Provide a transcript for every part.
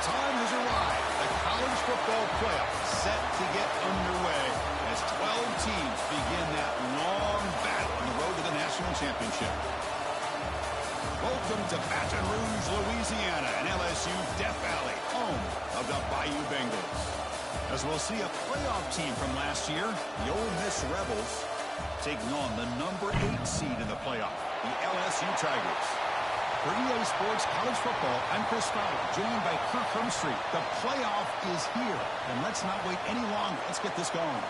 time has arrived. The college football playoff set to get underway as 12 teams begin that long battle on the road to the national championship. Welcome to Baton Rouge, Louisiana, and LSU Death Valley, home of the Bayou Bengals. As we'll see a playoff team from last year, the Ole Miss Rebels, taking on the number 8 seed in the playoff, the LSU Tigers. For EA Sports College Football, I'm Chris Fowler, joined by Kirk Hermstreet. The playoff is here, and let's not wait any longer. Let's get this going.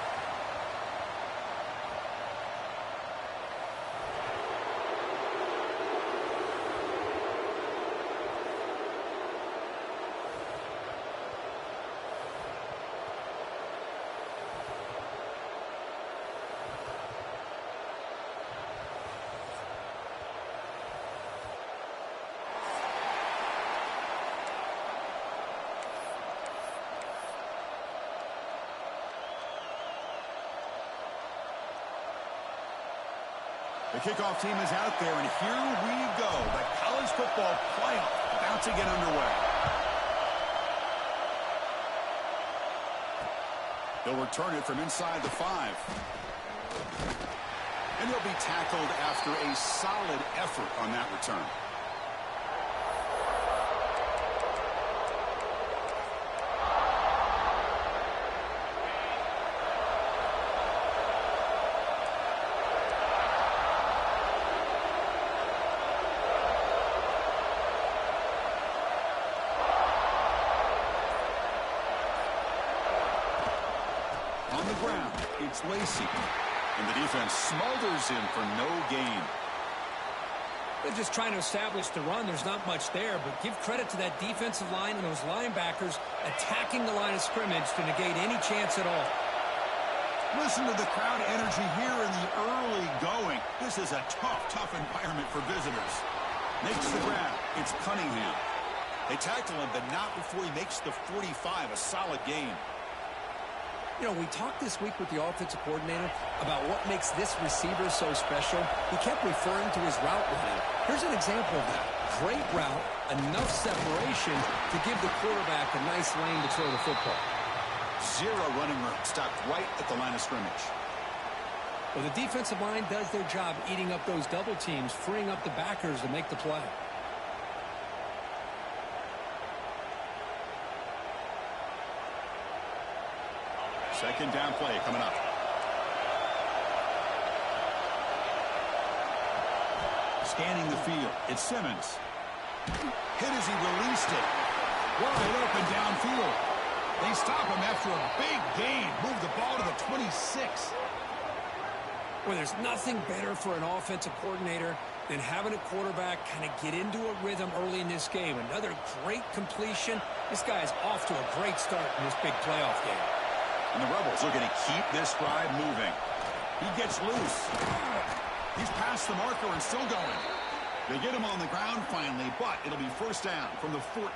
The kickoff team is out there, and here we go. The college football playoff about to get underway. They'll return it from inside the 5. And he'll be tackled after a solid effort on that return. On the ground, it's Lacey. And the defense smothers him for no gain. They're just trying to establish the run. There's not much there, but give credit to that defensive line and those linebackers attacking the line of scrimmage to negate any chance at all. Listen to the crowd energy here in the early going. This is a tough environment for visitors. Makes the grab. It's Cunningham. They tackle him, but not before he makes the 45, a solid gain. You know, we talked this week with the offensive coordinator about what makes this receiver so special. He kept referring to his route running. Here's an example of that. Great route, enough separation to give the quarterback a nice lane to throw the football. Zero running room, stopped right at the line of scrimmage. Well, the defensive line does their job eating up those double teams, freeing up the backers to make the play. Second down play coming up. Scanning the field. It's Simmons. Hit as he released it. Wide open downfield. They stop him after a big gain. Move the ball to the 26. Well, there's nothing better for an offensive coordinator than having a quarterback kind of get into a rhythm early in this game. Another great completion. This guy's off to a great start in this big playoff game. And the Rebels looking to keep this drive moving. He gets loose. He's past the marker and still going. They get him on the ground finally, but it'll be first down from the 14.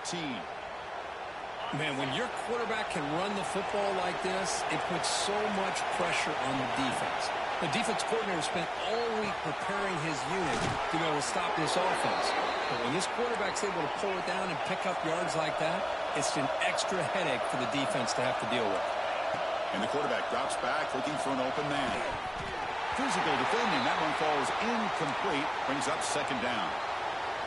Man, when your quarterback can run the football like this, it puts so much pressure on the defense. The defense coordinator spent all week preparing his unit to be able to stop this offense. But when this quarterback's able to pull it down and pick up yards like that, it's an extra headache for the defense to have to deal with. And the quarterback drops back, looking for an open man. Physical defending. That one falls incomplete. Brings up second down.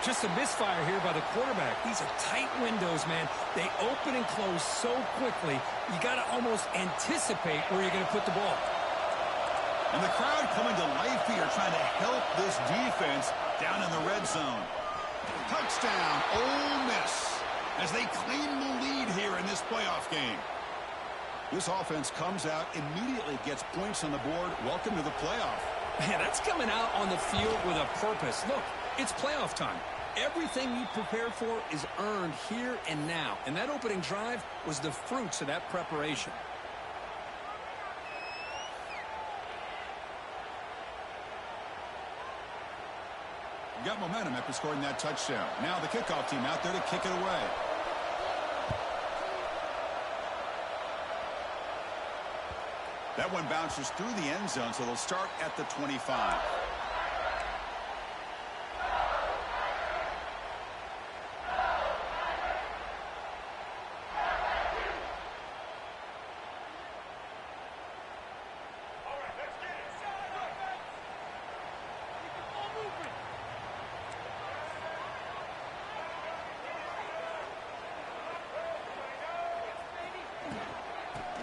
Just a misfire here by the quarterback. These are tight windows, man. They open and close so quickly, you got to almost anticipate where you're going to put the ball. And the crowd coming to life here, trying to help this defense down in the red zone. Touchdown, Ole Miss, as they claim the lead here in this playoff game. This offense comes out, immediately gets points on the board. Welcome to the playoff. Man, that's coming out on the field with a purpose. Look, it's playoff time. Everything you prepare for is earned here and now. And that opening drive was the fruits of that preparation. Got momentum after scoring that touchdown. Now the kickoff team out there to kick it away. That one bounces through the end zone, so they'll start at the 25.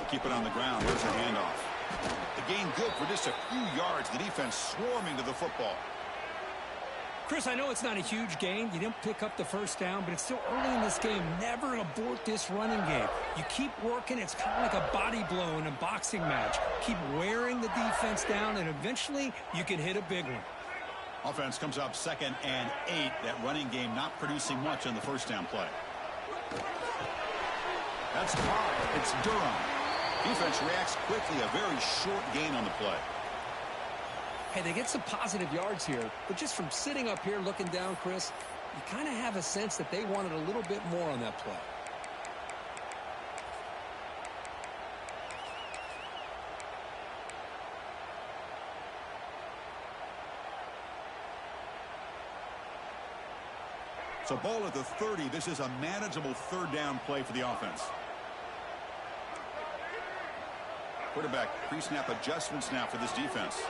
keep it on the ground. There's a handoff. The gain good for just a few yards. The defense swarming to the football. Chris, I know it's not a huge gain. You didn't pick up the first down, but it's still early in this game. Never abort this running game. You keep working. It's kind of like a body blow in a boxing match. Keep wearing the defense down, and eventually you can hit a big one. Offense comes up 2nd and 8. That running game not producing much on the first down play. That's hard. It's Durham. Defense reacts quickly. A very short gain on the play. Hey, they get some positive yards here, but just from sitting up here looking down, Chris, you kind of have a sense that they wanted a little bit more on that play. So ball at the 30. This is a manageable third down play for the offense. Quarterback pre-snap adjustments now for this defense.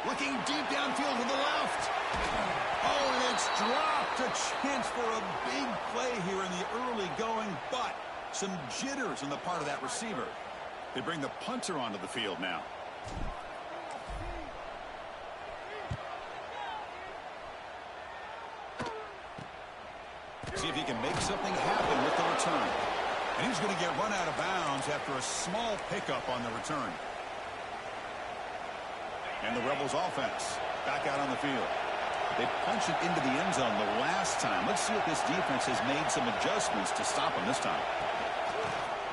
Looking deep downfield to the left. Oh, and it's dropped. A chance for a big play here in the early going, but some jitters on the part of that receiver. They bring the punter onto the field now. See if he can make something happen with the return. And he's going to get run out of bounds after a small pickup on the return. And the Rebels offense back out on the field. They punched it into the end zone the last time. Let's see if this defense has made some adjustments to stop him this time.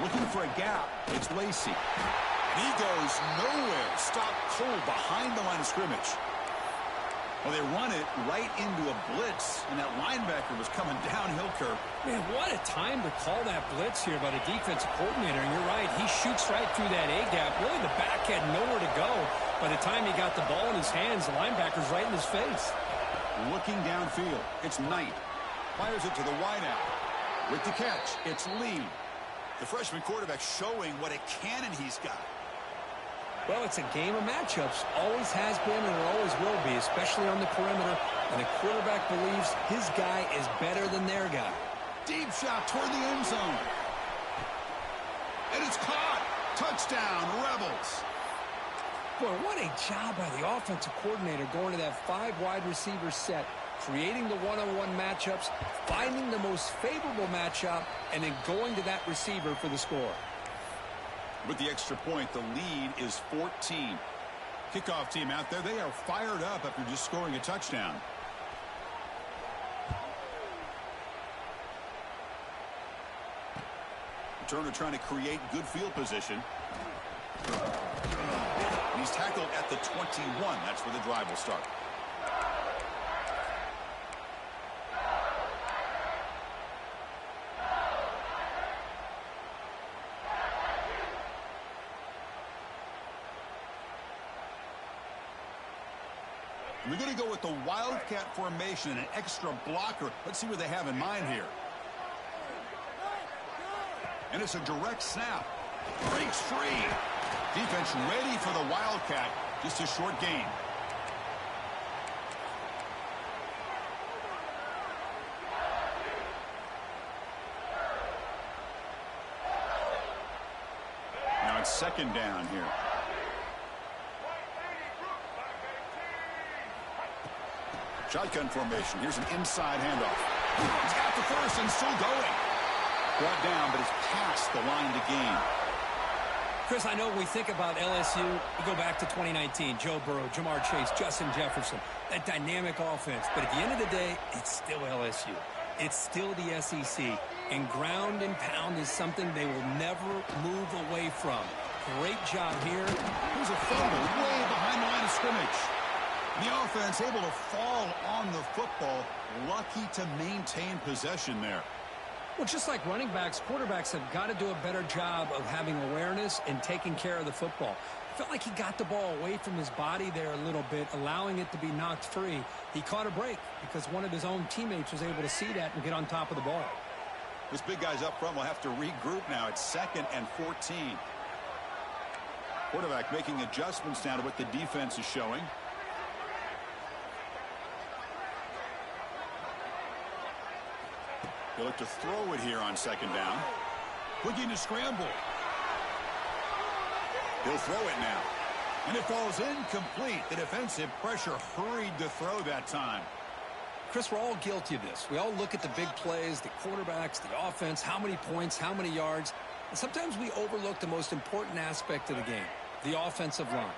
Looking for a gap. It's Lacy. And he goes nowhere. Stopped cold behind the line of scrimmage. Well, they run it right into a blitz, and that linebacker was coming downhill curve. Man, what a time to call that blitz here by the defensive coordinator. And you're right, he shoots right through that A-gap. Really, the back had nowhere to go. By the time he got the ball in his hands, the linebacker's right in his face. Looking downfield, it's Knight. Fires it to the wideout. With the catch, it's Lee. The freshman quarterback showing what a cannon he's got. Well, it's a game of matchups. Always has been and it always will be, especially on the perimeter. And the quarterback believes his guy is better than their guy. Deep shot toward the end zone. And it's caught. Touchdown, Rebels. Boy, what a job by the offensive coordinator going to that 5 wide receiver set, creating the one-on-one matchups, finding the most favorable matchup, and then going to that receiver for the score. With the extra point, the lead is 14. Kickoff team out there, they are fired up after just scoring a touchdown. Turner trying to create good field position. And he's tackled at the 21. That's where the drive will start. We're going to go with the Wildcat formation and an extra blocker. Let's see what they have in mind here. And it's a direct snap. Breaks free. Defense ready for the Wildcat. Just a short gain. Now it's second down here. Shotgun formation. Here's an inside handoff. He's got the first and still going. Brought down, but it's past the line to gain. Chris, I know when we think about LSU, we go back to 2019. Joe Burrow, Jamar Chase, Justin Jefferson. That dynamic offense. But at the end of the day, it's still LSU. It's still the SEC. And ground and pound is something they will never move away from. Great job here. Here's a fumble way behind the line of scrimmage. The offense able to fall on the football. Lucky to maintain possession there. Well, just like running backs, quarterbacks have got to do a better job of having awareness and taking care of the football. I felt like he got the ball away from his body there a little bit, allowing it to be knocked free. He caught a break because one of his own teammates was able to see that and get on top of the ball. This big guy's up front will have to regroup now. It's 2nd and 14. Quarterback making adjustments now to what the defense is showing. He'll look to throw it here on second down. Looking to scramble. He'll throw it now. And it falls incomplete. The defensive pressure hurried to throw that time. Chris, we're all guilty of this. We all look at the big plays, the quarterbacks, the offense, how many points, how many yards. And sometimes we overlook the most important aspect of the game, the offensive line.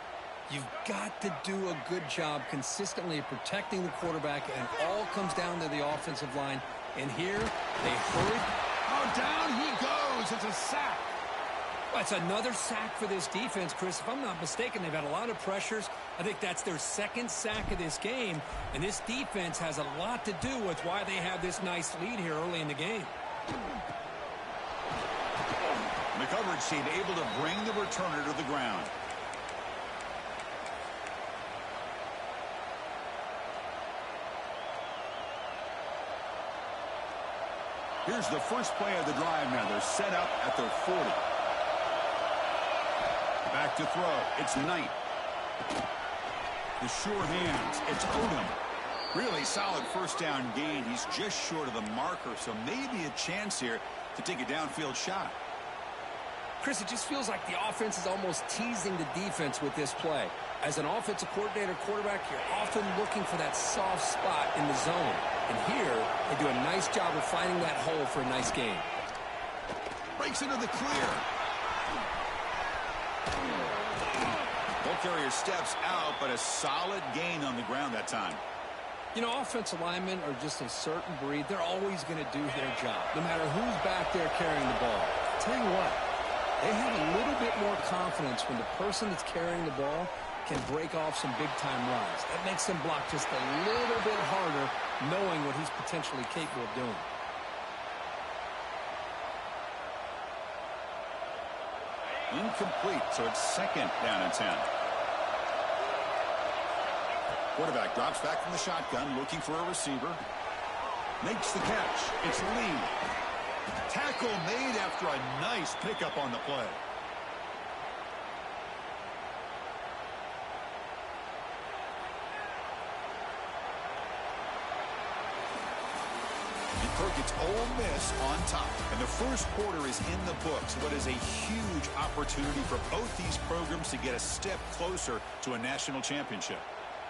You've got to do a good job consistently protecting the quarterback, and it all comes down to the offensive line. And here, they hurried. Oh, down he goes. It's a sack. That's another sack for this defense, Chris. If I'm not mistaken, they've had a lot of pressures. I think that's their second sack of this game. And this defense has a lot to do with why they have this nice lead here early in the game. The coverage team able to bring the returner to the ground. Here's the first play of the drive now. They're set up at their 40. Back to throw. It's Knight. The sure hands. It's Odom. Really solid first down gain. He's just short of the marker, so maybe a chance here to take a downfield shot. Chris, it just feels like the offense is almost teasing the defense with this play. As an offensive coordinator, quarterback, you're often looking for that soft spot in the zone. And here, they do a nice job of finding that hole for a nice gain. Breaks into the clear. Ball carrier steps out, but a solid gain on the ground that time. You know, offensive linemen are just a certain breed. They're always going to do their job, no matter who's back there carrying the ball. I'll tell you what, they have a little bit more confidence when the person that's carrying the ball can break off some big-time runs. That makes them block just a little bit harder, knowing what he's potentially capable of doing. Incomplete, so it's second down and 10. Quarterback drops back from the shotgun, looking for a receiver. Makes the catch. It's Lee. Tackle made after a nice pickup on the play. It's Ole Miss on top, and the first quarter is in the books. What is a huge opportunity for both these programs to get a step closer to a national championship.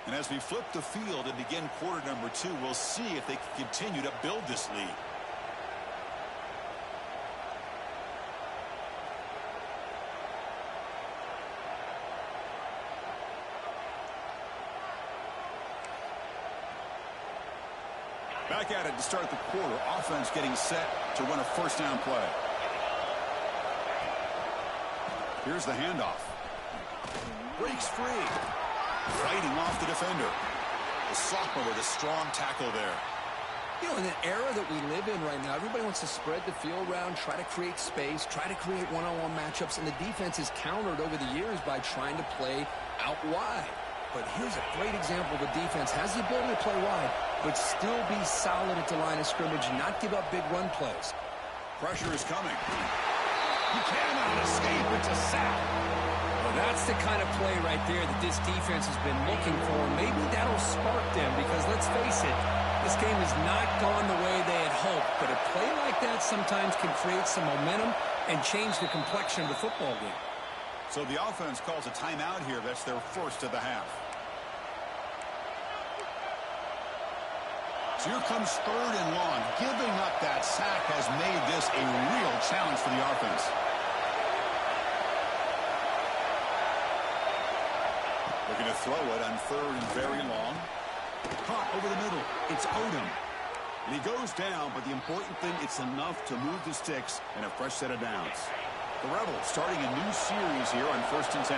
And as we flip the field and begin quarter number 2, we'll see if they can continue to build this lead. Back at it to start the quarter. Offense getting set to run a first down play. Here's the handoff. Breaks free. Fighting off the defender. The sophomore with a strong tackle there. You know, in the era that we live in right now, everybody wants to spread the field around, try to create space, try to create one-on-one matchups, and the defense is countered over the years by trying to play out wide. But here's a great example of a defense has the ability to play wide, but still be solid at the line of scrimmage and not give up big run plays. Pressure is coming. He cannot escape. It's a sack. Well, that's the kind of play right there that this defense has been looking for. Maybe that'll spark them because, let's face it, this game has not gone the way they had hoped. But a play like that sometimes can create some momentum and change the complexion of the football game. So the offense calls a timeout here. That's their first of the half. So here comes third and long. Giving up that sack has made this a real challenge for the offense. Looking to throw it on third and very long. Caught over the middle. It's Odom. And he goes down, but the important thing, it's enough to move the sticks and a fresh set of downs. The Rebels starting a new series here on 1st and 10.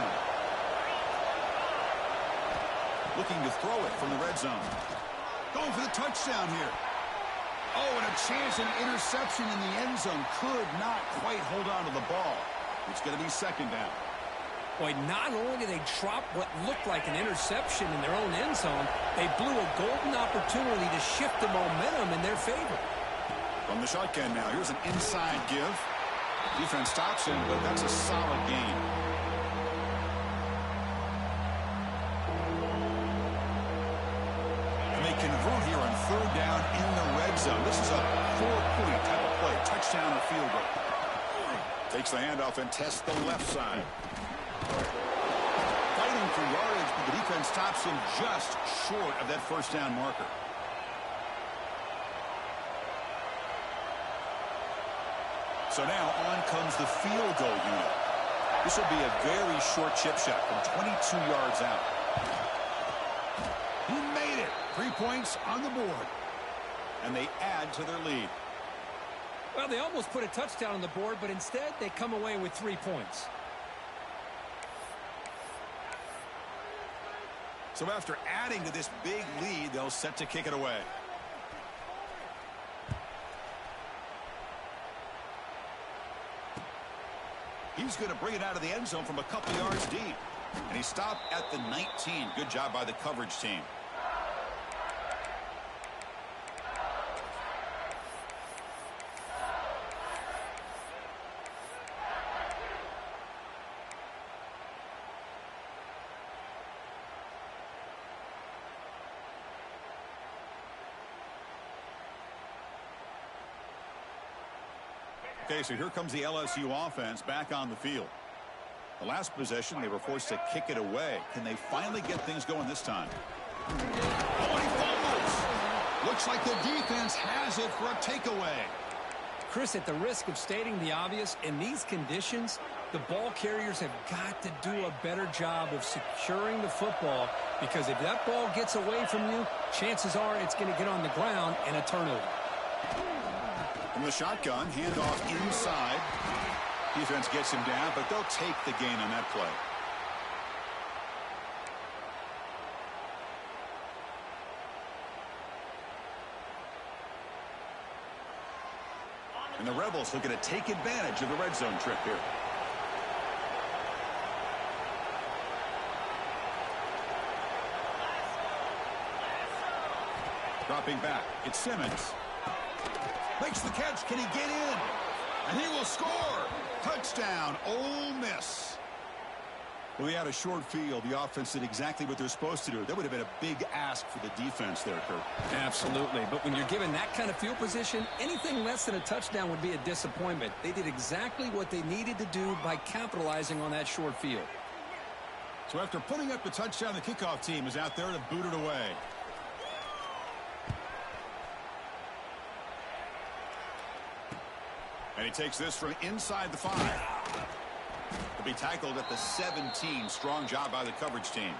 Looking to throw it from the red zone. Going for the touchdown here. Oh, and a chance at an interception in the end zone. Could not quite hold on to the ball. It's going to be second down. Boy, not only did they drop what looked like an interception in their own end zone, they blew a golden opportunity to shift the momentum in their favor. From the shotgun now, here's an inside give. Defense stops him, but that's a solid gain. And they convert here on third down in the red zone. This is a 4-point type of play, touchdown or field goal. Takes the handoff and tests the left side. Fighting for yardage, but the defense stops him just short of that first down marker. So now on comes the field goal unit. This will be a very short chip shot from 22 yards out. He made it. 3 points on the board. And they add to their lead. Well, they almost put a touchdown on the board, but instead they come away with 3 points. So after adding to this big lead, they'll set to kick it away. He's going to bring it out of the end zone from a couple yards deep. And he stopped at the 19. Good job by the coverage team. Okay, so here comes the LSU offense back on the field. The last possession, they were forced to kick it away. Can they finally get things going this time? Oh, he fumbles! Looks like the defense has it for a takeaway. Chris, at the risk of stating the obvious, in these conditions, the ball carriers have got to do a better job of securing the football, because if that ball gets away from you, chances are it's going to get on the ground and a turnover. From the shotgun, handoff inside. Defense gets him down, but they'll take the gain on that play. And the Rebels looking to take advantage of the red zone trip here. Dropping back, it's Simmons. Makes the catch. Can he get in? And he will score. Touchdown, Ole Miss. Well, they had a short field. The offense did exactly what they're supposed to do. That would have been a big ask for the defense there, Kurt. Absolutely. But when you're given that kind of field position, anything less than a touchdown would be a disappointment. They did exactly what they needed to do by capitalizing on that short field. So after putting up the touchdown, the kickoff team is out there to boot it away. And he takes this from inside the 5. He'll be tackled at the 17. Strong job by the coverage team.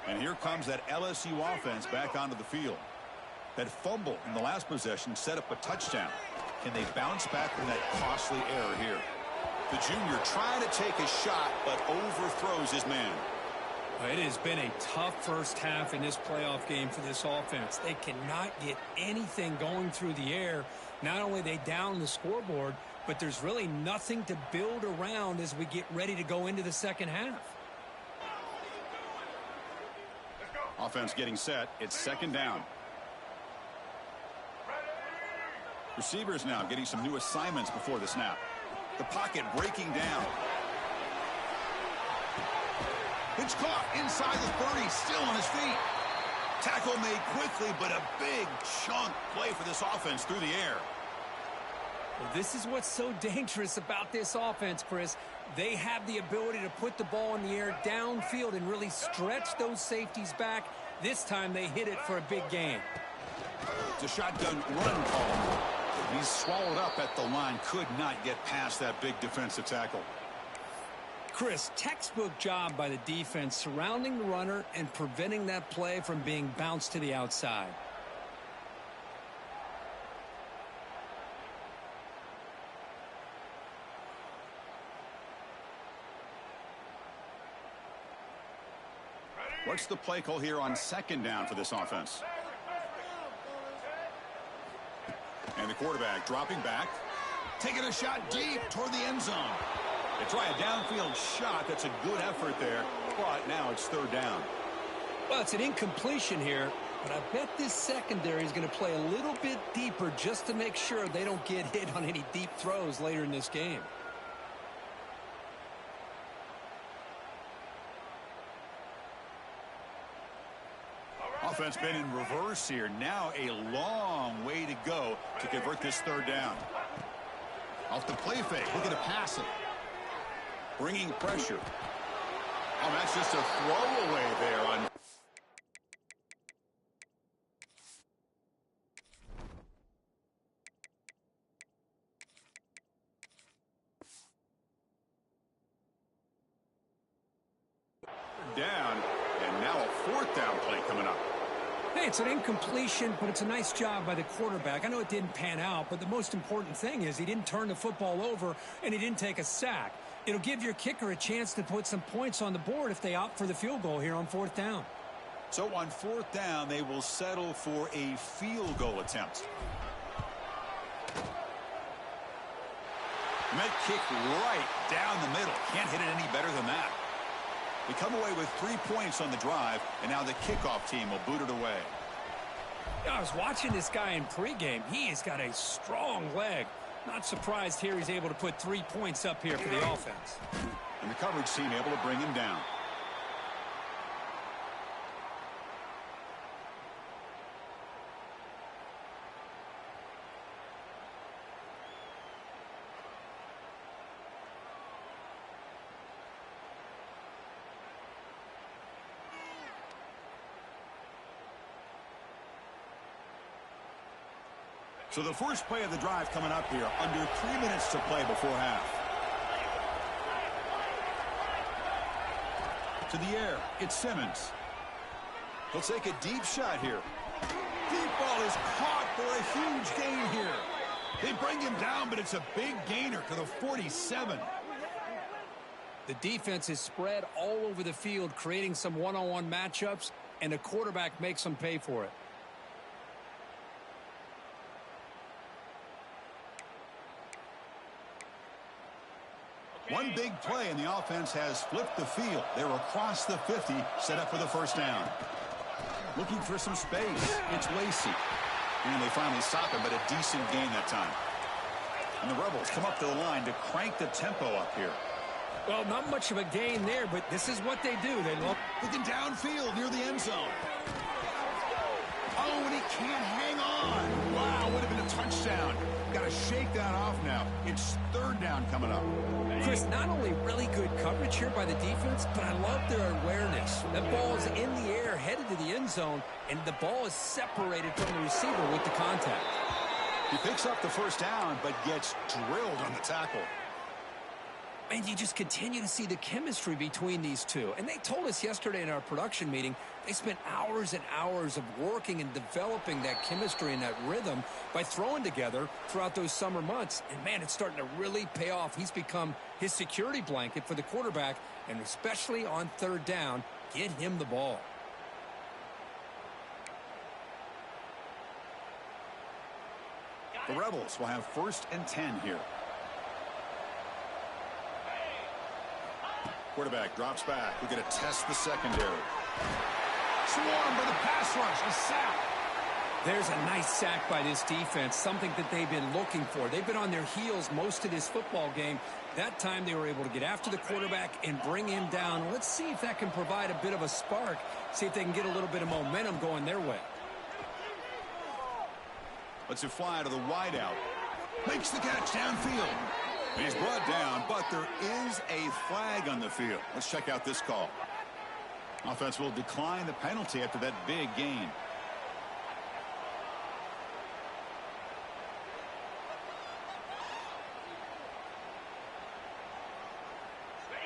And here comes that LSU offense back onto the field. That fumble in the last possession set up a touchdown. Can they bounce back from that costly error here? The junior trying to take a shot, but overthrows his man. It has been a tough first half in this playoff game for this offense. They cannot get anything going through the air. Not only are they down the scoreboard, but there's really nothing to build around as we get ready to go into the second half. Offense getting set. It's second down. Receivers now getting some new assignments before the snap. The pocket breaking down. It's caught inside the 30, still on his feet. Tackle made quickly, but a big chunk play for this offense through the air. Well, this is what's so dangerous about this offense, Chris. They have the ability to put the ball in the air downfield and really stretch those safeties back. This time they hit it for a big gain. It's a shotgun run call. He's swallowed up at the line. Could not get past that big defensive tackle. Chris, textbook job by the defense surrounding the runner and preventing that play from being bounced to the outside. What's the play call here on second down for this offense? And the quarterback dropping back, taking a shot deep toward the end zone. They try a downfield shot. That's a good effort there, but now it's third down. Well, it's an incompletion here, but I bet this secondary is going to play a little bit deeper just to make sure they don't get hit on any deep throws later in this game. Offense been in reverse here. Now a long way to go to convert this third down. Off the play fake. Looking to pass it. Bringing pressure. Oh, that's just a throwaway there on. Down, and now a fourth down play coming up. Hey, it's an incompletion, but it's a nice job by the quarterback. I know it didn't pan out, but the most important thing is he didn't turn the football over and he didn't take a sack. It'll give your kicker a chance to put some points on the board if they opt for the field goal here on fourth down. So on fourth down, they will settle for a field goal attempt. And that kick right down the middle. Can't hit it any better than that. They come away with 3 points on the drive, and now the kickoff team will boot it away. I was watching this guy in pregame. He has got a strong leg. Not surprised here he's able to put 3 points up here for the offense. And the coverage team able to bring him down. So the first play of the drive coming up here. Under 3 minutes to play before half. To the air. It's Simmons. He'll take a deep shot here. Deep ball is caught for a huge gain here. They bring him down, but it's a big gainer to the 47. The defense is spread all over the field, creating some one-on-one matchups, and the quarterback makes them pay for it. One big play, and the offense has flipped the field. They're across the 50, set up for the first down. Looking for some space. It's Lacy. And they finally stop him, but a decent gain that time. And the Rebels come up to the line to crank the tempo up here. Well, not much of a gain there, but this is what they do. They look looking downfield near the end zone. Oh, and he can't hang on. Wow, would have been a touchdown. Got to shake that off now. It's third down coming up. Chris, not only really good coverage here by the defense, but I love their awareness. That ball is in the air, headed to the end zone, and the ball is separated from the receiver with the contact. He picks up the first down, but gets drilled on the tackle. And you just continue to see the chemistry between these two. And they told us yesterday in our production meeting, they spent hours and hours of working and developing that chemistry and that rhythm by throwing together throughout those summer months. And, man, it's starting to really pay off. He's become his security blanket for the quarterback, and especially on third down, get him the ball. The Rebels will have 1st and 10 here. Quarterback drops back. We're going to test the secondary. Swarm by the pass rush. A sack. There's a nice sack by this defense, something that they've been looking for. They've been on their heels most of this football game. That time they were able to get after the quarterback and bring him down. Let's see if that can provide a bit of a spark. See if they can get a little bit of momentum going their way. Lets it fly to the wideout. Makes the catch downfield. He's brought down, but there is a flag on the field. Let's check out this call. Offense will decline the penalty after that big gain.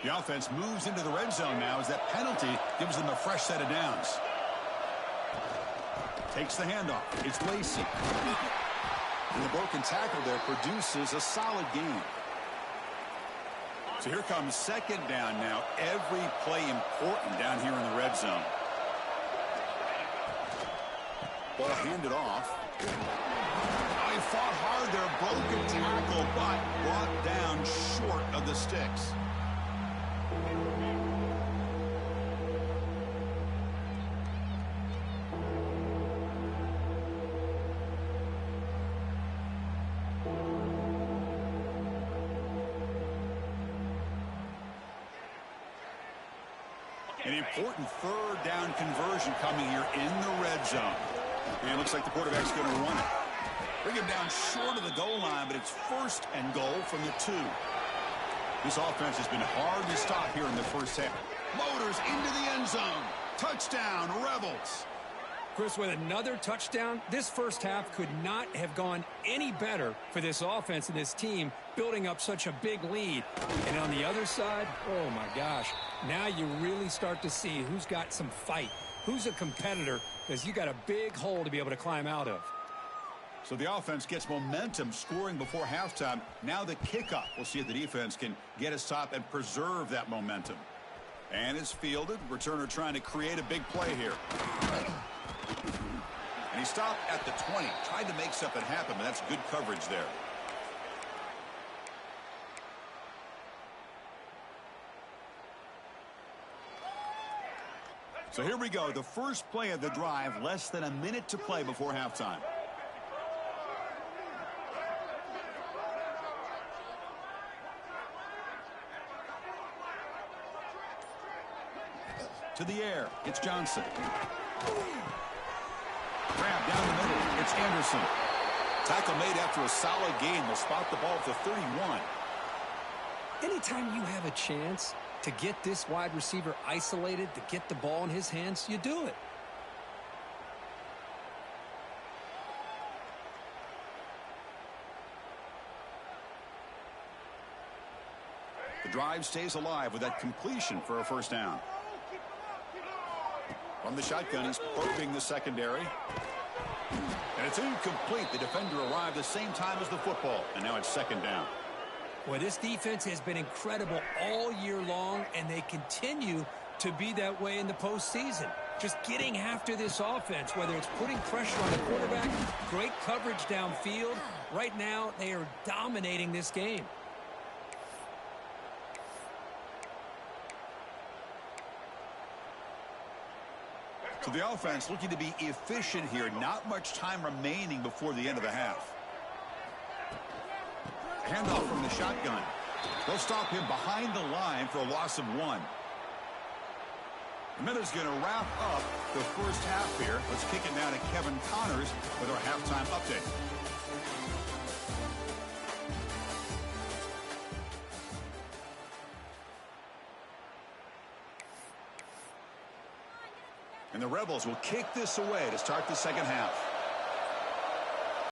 The offense moves into the red zone now as that penalty gives them a fresh set of downs. Takes the handoff. It's Lacy. And the broken tackle there produces a solid gain. So here comes second down now. Every play important down here in the red zone. Ball handed off. Oh, he fought hard there. Broken tackle, but brought down short of the sticks. An important third down conversion coming here in the red zone. And it looks like the quarterback's going to run it. Bring him down short of the goal line, but it's first and goal from the 2. This offense has been hard to stop here in the first half. Motors into the end zone. Touchdown, Rebels. Chris, with another touchdown, this first half could not have gone any better for this offense and this team, building up such a big lead. And on the other side, oh my gosh, now you really start to see who's got some fight, who's a competitor, because you got a big hole to be able to climb out of. So the offense gets momentum scoring before halftime. Now the kickoff. We'll see if the defense can get a stop and preserve that momentum. And it's fielded. Returner trying to create a big play here. And he stopped at the 20. Tried to make something happen, but that's good coverage there. So here we go. The first play of the drive. Less than a minute to play before halftime. To the air, it's Johnson. Grab down the middle, it's Anderson. Tackle made after a solid gain. They'll spot the ball at the 31. Anytime you have a chance to get this wide receiver isolated, to get the ball in his hands, you do it. The drive stays alive with that completion for a first down. From the shotgun, he's probing the secondary. And it's incomplete. The defender arrived the same time as the football. And now it's second down. Boy, this defense has been incredible all year long, and they continue to be that way in the postseason. Just getting after this offense, whether it's putting pressure on the quarterback, great coverage downfield. Right now, they are dominating this game. So the offense looking to be efficient here. Not much time remaining before the end of the half. Handoff from the shotgun. They'll stop him behind the line for a loss of 1. The minute's going to wrap up the first half here. Let's kick it now to Kevin Connors with our halftime update. And the Rebels will kick this away to start the second half.